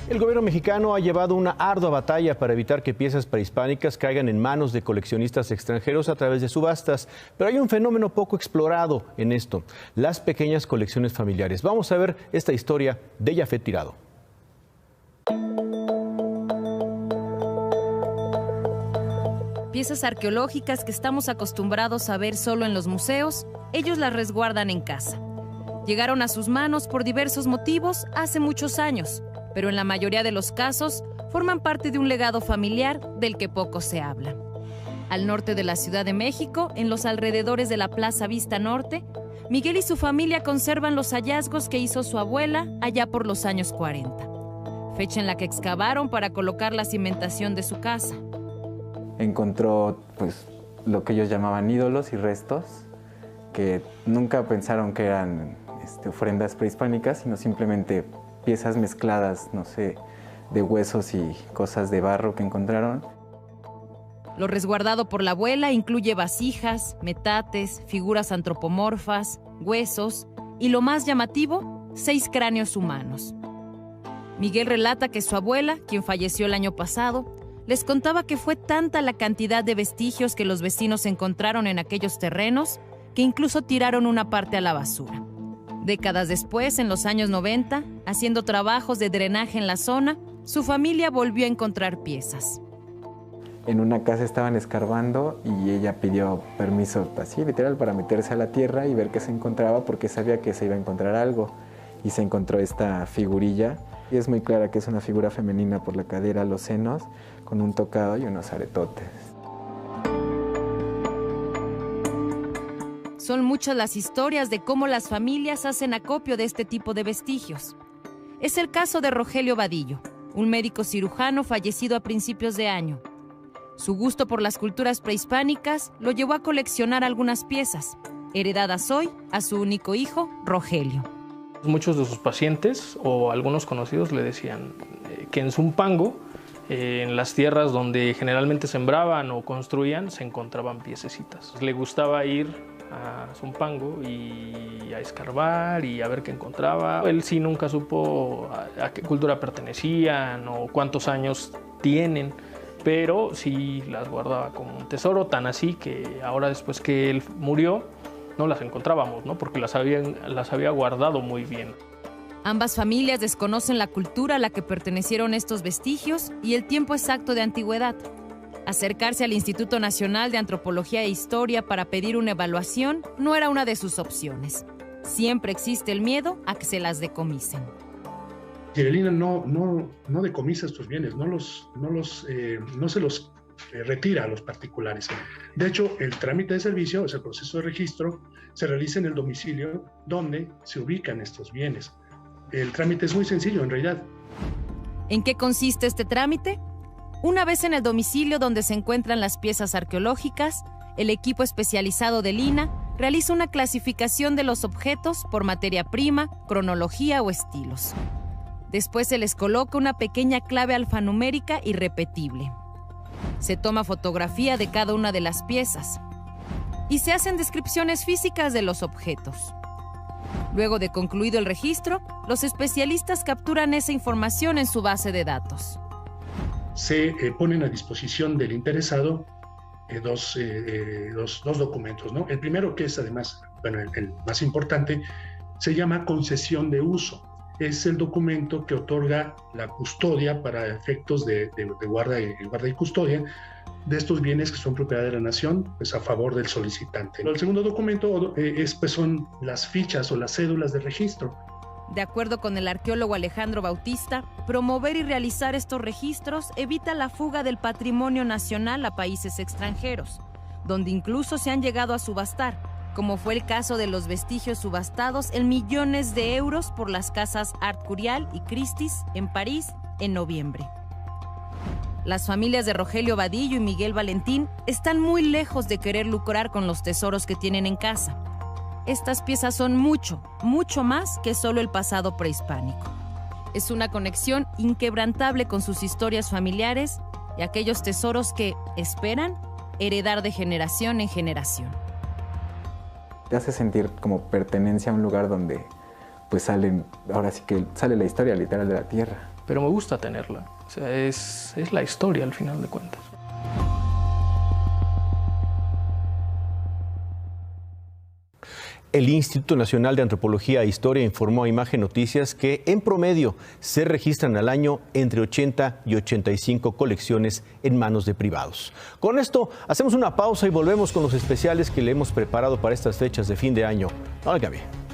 El gobierno mexicano ha llevado una ardua batalla para evitar que piezas prehispánicas caigan en manos de coleccionistas extranjeros a través de subastas, pero hay un fenómeno poco explorado en esto: las pequeñas colecciones familiares. Vamos a ver esta historia de Yafet Tirado. Piezas arqueológicas que estamos acostumbrados a ver solo en los museos, ellos las resguardan en casa. Llegaron a sus manos por diversos motivos hace muchos años, pero en la mayoría de los casos forman parte de un legado familiar del que poco se habla. Al norte de la Ciudad de México, en los alrededores de la Plaza Vista Norte, Miguel y su familia conservan los hallazgos que hizo su abuela allá por los años 40, fecha en la que excavaron para colocar la cimentación de su casa. Encontró lo que ellos llamaban ídolos y restos, que nunca pensaron que eran ofrendas prehispánicas, sino simplemente piezas mezcladas, no sé, de huesos y cosas de barro que encontraron. Lo resguardado por la abuela incluye vasijas, metates, figuras antropomorfas, huesos y, lo más llamativo, 6 cráneos humanos. Miguel relata que su abuela, quien falleció el año pasado, les contaba que fue tanta la cantidad de vestigios que los vecinos encontraron en aquellos terrenos que incluso tiraron una parte a la basura. Décadas después, en los años 90, haciendo trabajos de drenaje en la zona, su familia volvió a encontrar piezas. En una casa estaban escarbando y ella pidió permiso, así literal, para meterse a la tierra y ver qué se encontraba, porque sabía que se iba a encontrar algo. Y se encontró esta figurilla, y es muy clara que es una figura femenina por la cadera, los senos, con un tocado y unos aretotes. Son muchas las historias de cómo las familias hacen acopio de este tipo de vestigios. Es el caso de Rogelio Vadillo, un médico cirujano fallecido a principios de año. Su gusto por las culturas prehispánicas lo llevó a coleccionar algunas piezas, heredadas hoy a su único hijo, Rogelio. Muchos de sus pacientes o algunos conocidos le decían que en Zumpango, en las tierras donde generalmente sembraban o construían, se encontraban piececitas. Le gustaba ir a Zumpango y a escarbar y a ver qué encontraba. Él sí nunca supo a qué cultura pertenecían o cuántos años tienen, pero sí las guardaba como un tesoro, tan así que ahora, después que él murió, no las encontrábamos, ¿no? Porque las había guardado muy bien. Ambas familias desconocen la cultura a la que pertenecieron estos vestigios y el tiempo exacto de antigüedad. Acercarse al Instituto Nacional de Antropología e Historia para pedir una evaluación no era una de sus opciones. Siempre existe el miedo a que se las decomisen. Sirelina no decomisa estos bienes, no se los retira a los particulares. De hecho, el trámite de servicio, o sea, el proceso de registro, se realiza en el domicilio donde se ubican estos bienes. El trámite es muy sencillo, en realidad. ¿En qué consiste este trámite? Una vez en el domicilio donde se encuentran las piezas arqueológicas, el equipo especializado del INAH realiza una clasificación de los objetos por materia prima, cronología o estilos. Después se les coloca una pequeña clave alfanumérica irrepetible. Se toma fotografía de cada una de las piezas y se hacen descripciones físicas de los objetos. Luego de concluido el registro, los especialistas capturan esa información en su base de datos. Se ponen a disposición del interesado dos documentos, ¿no? El primero, que es además, el más importante, se llama concesión de uso. Es el documento que otorga la custodia para efectos de guarda y custodia de estos bienes que son propiedad de la nación, pues a favor del solicitante. El segundo documento son las fichas o las cédulas de registro. De acuerdo con el arqueólogo Alejandro Bautista, promover y realizar estos registros evita la fuga del patrimonio nacional a países extranjeros, donde incluso se han llegado a subastar, como fue el caso de los vestigios subastados en millones de euros por las casas Art Curial y Christie's en París en noviembre. Las familias de Rogelio Vadillo y Miguel Valentín están muy lejos de querer lucrar con los tesoros que tienen en casa. Estas piezas son mucho, mucho más que solo el pasado prehispánico. Es una conexión inquebrantable con sus historias familiares y aquellos tesoros que esperan heredar de generación en generación. Te hace sentir como pertenencia a un lugar donde pues ahora sí que sale la historia literal de la Tierra. Pero me gusta tenerla, o sea, es la historia al final de cuentas. El Instituto Nacional de Antropología e Historia informó a Imagen Noticias que en promedio se registran al año entre 80 y 85 colecciones en manos de privados. Con esto hacemos una pausa y volvemos con los especiales que le hemos preparado para estas fechas de fin de año. No le cambie.